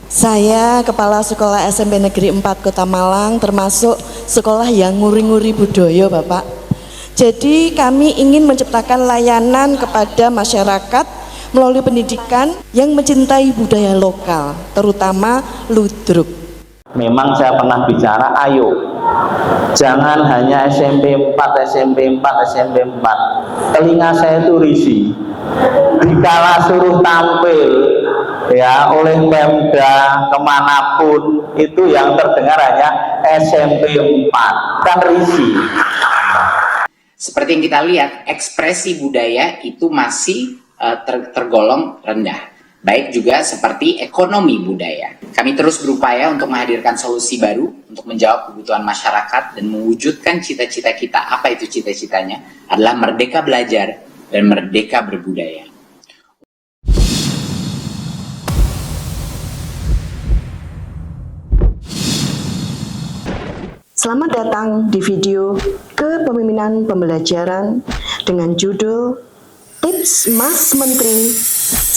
Saya Kepala Sekolah SMP Negeri 4 Kota Malang, termasuk sekolah yang nguri-nguri budaya, Bapak. Jadi kami ingin menciptakan layanan kepada masyarakat melalui pendidikan yang mencintai budaya lokal, terutama ludruk. Memang saya pernah bicara, ayo jangan hanya SMP 4, SMP 4, SMP 4. Telinga saya itu risih. Dikala suruh tampil ya oleh Pemda kemanapun, itu yang terdengar hanya SMP 4. Kan risih. Seperti yang kita lihat, ekspresi budaya itu masih tergolong rendah. Baik juga seperti ekonomi budaya. Kami terus berupaya untuk menghadirkan solusi baru untuk menjawab kebutuhan masyarakat dan mewujudkan cita-cita kita. Apa itu cita-citanya? Adalah merdeka belajar dan merdeka berbudaya. Selamat datang di video kepemimpinan pembelajaran dengan judul Tips Mas Menteri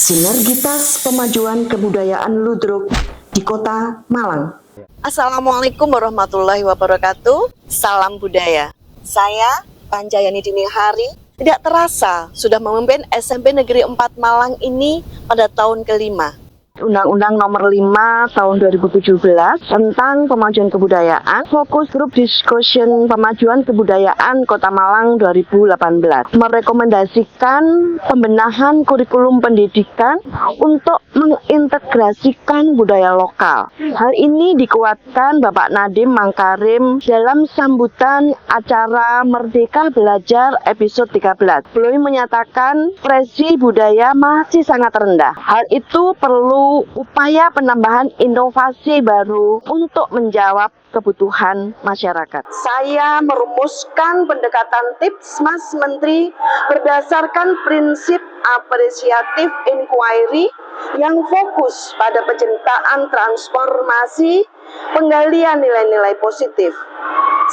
Sinergitas Pemajuan Kebudayaan Ludruk di Kota Malang. Assalamualaikum warahmatullahi wabarakatuh. Salam budaya. Saya Panjayani Dini Hari. Tidak terasa sudah memimpin SMP Negeri 4 Malang ini pada tahun kelima. Undang-Undang Nomor 5 Tahun 2017 tentang Pemajuan Kebudayaan, Fokus Group Discussion Pemajuan Kebudayaan Kota Malang 2018 merekomendasikan pembenahan kurikulum pendidikan untuk mengintegrasikan budaya lokal. Hal ini dikuatkan Bapak Nadiem Makarim dalam sambutan acara Merdeka Belajar episode 13. Beliau menyatakan presi budaya masih sangat rendah. Hal itu perlu upaya penambahan inovasi baru untuk menjawab kebutuhan masyarakat. Saya merumuskan pendekatan tips Mas Menteri berdasarkan prinsip apresiatif inquiry yang fokus pada penciptaan transformasi, penggalian nilai-nilai positif,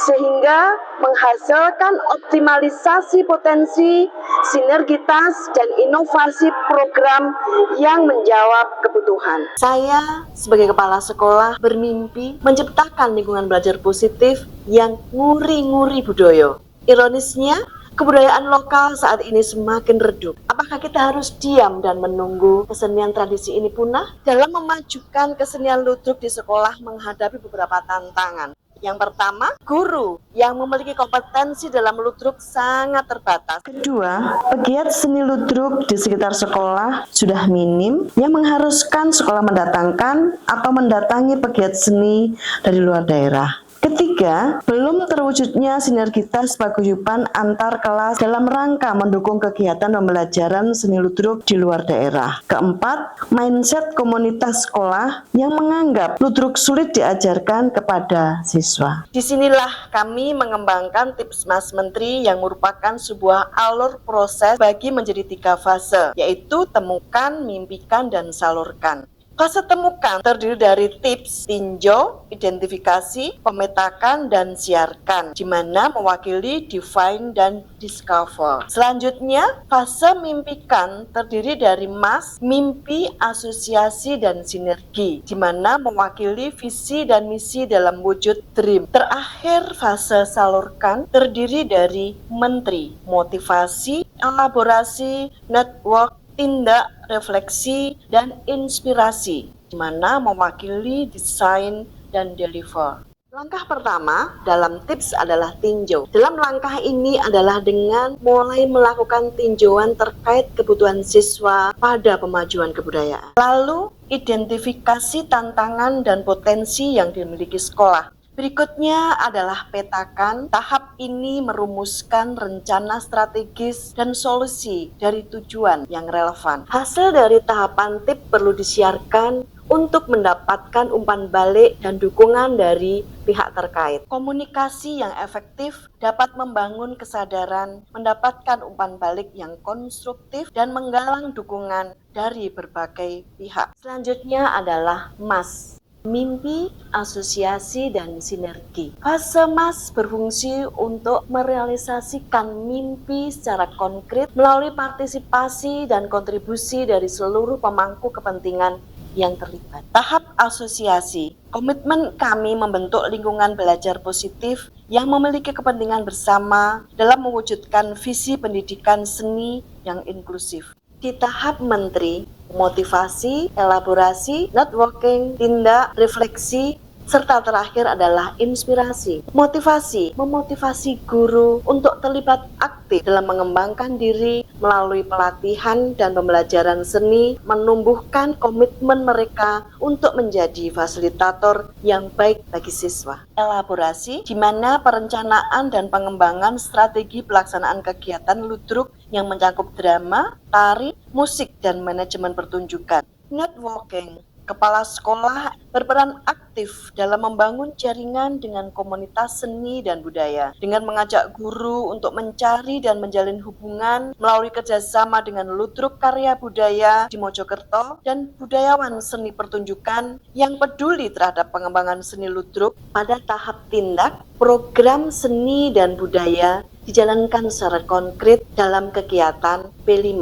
sehingga menghasilkan optimalisasi potensi, sinergitas, dan inovasi program yang menjawab kebutuhan. Saya sebagai kepala sekolah bermimpi menciptakan lingkungan belajar positif yang nguri-nguri budaya. Ironisnya, kebudayaan lokal saat ini semakin redup. Apakah kita harus diam dan menunggu kesenian tradisi ini punah? Dalam memajukan kesenian ludruk di sekolah menghadapi beberapa tantangan. Yang pertama, guru yang memiliki kompetensi dalam ludruk sangat terbatas. Kedua, pegiat seni ludruk di sekitar sekolah sudah minim, yang mengharuskan sekolah mendatangkan atau mendatangi pegiat seni dari luar daerah. Ketiga, belum terwujudnya sinergitas paguyuban antar kelas dalam rangka mendukung kegiatan pembelajaran seni ludruk di luar daerah. Keempat, mindset komunitas sekolah yang menganggap ludruk sulit diajarkan kepada siswa. Disinilah kami mengembangkan tips Mas Menteri yang merupakan sebuah alur proses bagi menjadi 3 fase, yaitu temukan, mimpikan, dan salurkan. Fase temukan terdiri dari tips, tinjau, identifikasi, pemetakan, dan siarkan, di mana mewakili define dan discover. Selanjutnya, fase mimpikan terdiri dari mas, mimpi, asosiasi, dan sinergi, di mana mewakili visi dan misi dalam wujud dream. Terakhir, fase salurkan terdiri dari menteri, motivasi, elaborasi, network, tindak, refleksi, dan inspirasi, di mana mewakili desain dan deliver. Langkah pertama dalam tips adalah tinjau. Dalam langkah ini adalah dengan mulai melakukan tinjauan terkait kebutuhan siswa pada pemajuan kebudayaan. Lalu, identifikasi tantangan dan potensi yang dimiliki sekolah. Berikutnya adalah petakan. Tahap ini merumuskan rencana strategis dan solusi dari tujuan yang relevan. Hasil dari tahapan tip perlu disiarkan untuk mendapatkan umpan balik dan dukungan dari pihak terkait. Komunikasi yang efektif dapat membangun kesadaran, mendapatkan umpan balik yang konstruktif, dan menggalang dukungan dari berbagai pihak. Selanjutnya adalah MAS. Mimpi, asosiasi, dan sinergi. Fase MAS berfungsi untuk merealisasikan mimpi secara konkret melalui partisipasi dan kontribusi dari seluruh pemangku kepentingan yang terlibat. Tahap asosiasi. Komitmen kami membentuk lingkungan belajar positif yang memiliki kepentingan bersama dalam mewujudkan visi pendidikan seni yang inklusif. Di tahap menteri, motivasi, elaborasi, networking, tindak, refleksi, serta terakhir adalah inspirasi. Motivasi, memotivasi guru untuk terlibat aktif dalam mengembangkan diri melalui pelatihan dan pembelajaran seni, menumbuhkan komitmen mereka untuk menjadi fasilitator yang baik bagi siswa. Elaborasi, di mana perencanaan dan pengembangan strategi pelaksanaan kegiatan ludruk yang mencakup drama, tari, musik, dan manajemen pertunjukan. Networking, kepala sekolah berperan aktif dalam membangun jaringan dengan komunitas seni dan budaya, dengan mengajak guru untuk mencari dan menjalin hubungan melalui kerjasama dengan Ludruk Karya Budaya di Mojokerto dan budayawan seni pertunjukan yang peduli terhadap pengembangan seni ludruk. Pada tahap tindak, program seni dan budaya dijalankan secara konkret dalam kegiatan P5.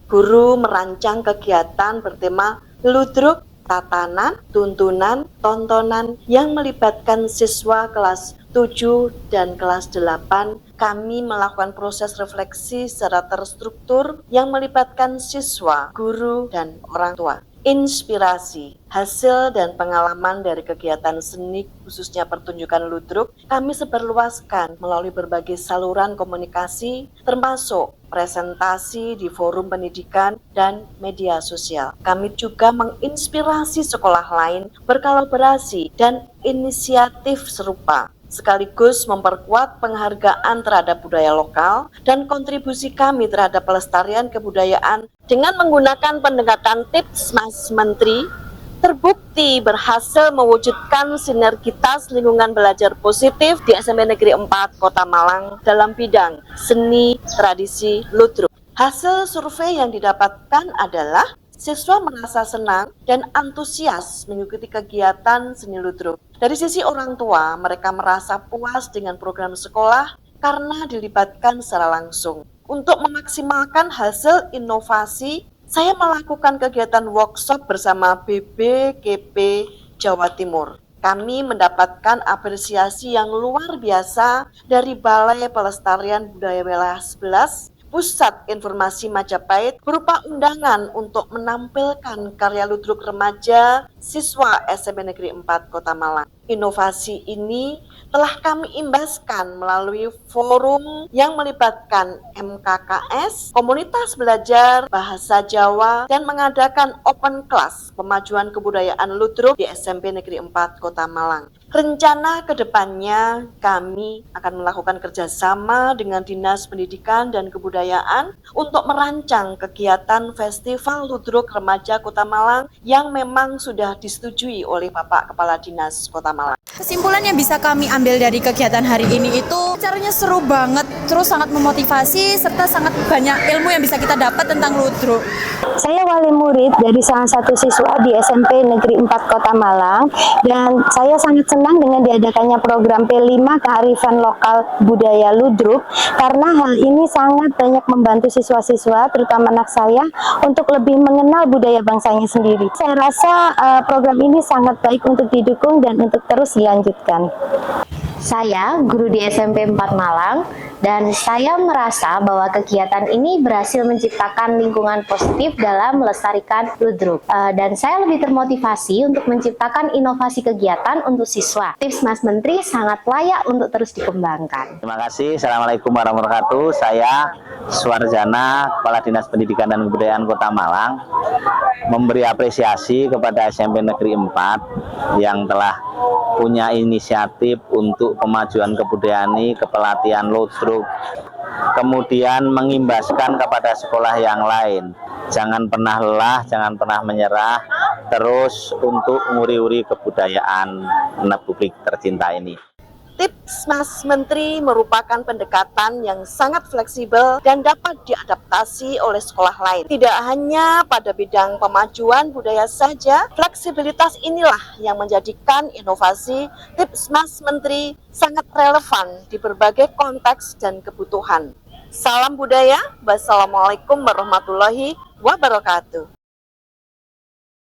Guru merancang kegiatan bertema ludruk, tatanan, tuntunan, tontonan yang melibatkan siswa kelas 7 dan kelas 8. Kami melakukan proses refleksi secara terstruktur yang melibatkan siswa, guru, dan orang tua. Inspirasi, hasil dan pengalaman dari kegiatan seni khususnya pertunjukan ludruk kami sebarluaskan melalui berbagai saluran komunikasi termasuk presentasi di forum pendidikan dan media sosial. Kami juga menginspirasi sekolah lain berkolaborasi dan inisiatif serupa, sekaligus memperkuat penghargaan terhadap budaya lokal dan kontribusi kami terhadap pelestarian kebudayaan dengan menggunakan pendekatan tips Mas Menteri, terbukti berhasil mewujudkan sinergitas lingkungan belajar positif di SMP Negeri 4 Kota Malang dalam bidang seni tradisi ludruk. Hasil survei yang didapatkan adalah siswa merasa senang dan antusias mengikuti kegiatan seni ludruk. Dari sisi orang tua, mereka merasa puas dengan program sekolah karena dilibatkan secara langsung. Untuk memaksimalkan hasil inovasi, saya melakukan kegiatan workshop bersama BBKP Jawa Timur. Kami mendapatkan apresiasi yang luar biasa dari Balai Pelestarian Budaya Wilayah 11, Pusat Informasi Majapahit, berupa undangan untuk menampilkan karya ludruk remaja siswa SMP Negeri 4 Kota Malang. Inovasi ini telah kami imbaskan melalui forum yang melibatkan MKKS, komunitas belajar bahasa Jawa, dan mengadakan open class pemajuan kebudayaan ludruk di SMP Negeri 4 Kota Malang. Rencana kedepannya kami akan melakukan kerjasama dengan Dinas Pendidikan dan Kebudayaan untuk merancang kegiatan Festival Ludruk Remaja Kota Malang yang memang sudah disetujui oleh Bapak Kepala Dinas Kota Malang. Kesimpulan yang bisa kami ambil dari kegiatan hari ini itu caranya seru banget, terus sangat memotivasi, serta sangat banyak ilmu yang bisa kita dapat tentang ludruk. Saya wali murid dari salah satu siswa di SMP Negeri 4 Kota Malang, dan saya sangat senang dengan diadakannya program P5 Kearifan Lokal Budaya Ludruk, karena hal ini sangat banyak membantu siswa-siswa, terutama anak saya, untuk lebih mengenal budaya bangsanya sendiri. Saya rasa program ini sangat baik untuk didukung dan untuk terus dilanjutkan. Saya guru di SMP 4 Malang, dan saya merasa bahwa kegiatan ini berhasil menciptakan lingkungan positif dalam melestarikan ludruk. Dan saya lebih termotivasi untuk menciptakan inovasi kegiatan untuk siswa. Tips Mas Menteri sangat layak untuk terus dikembangkan. Terima kasih. Assalamualaikum warahmatullahi wabarakatuh. Saya Suarjana, Kepala Dinas Pendidikan dan Kebudayaan Kota Malang, memberi apresiasi kepada SMP Negeri 4 yang telah punya inisiatif untuk pemajuan kebudayaan ini, kepelatihan ludruk, kemudian mengimbaskan kepada sekolah yang lain. Jangan pernah lelah, jangan pernah menyerah, terus untuk nguri-uri kebudayaan Republik tercinta ini. Tips Mas Menteri merupakan pendekatan yang sangat fleksibel dan dapat diadaptasi oleh sekolah lain. Tidak hanya pada bidang pemajuan budaya saja, fleksibilitas inilah yang menjadikan inovasi Tips Mas Menteri sangat relevan di berbagai konteks dan kebutuhan. Salam budaya, wassalamualaikum warahmatullahi wabarakatuh.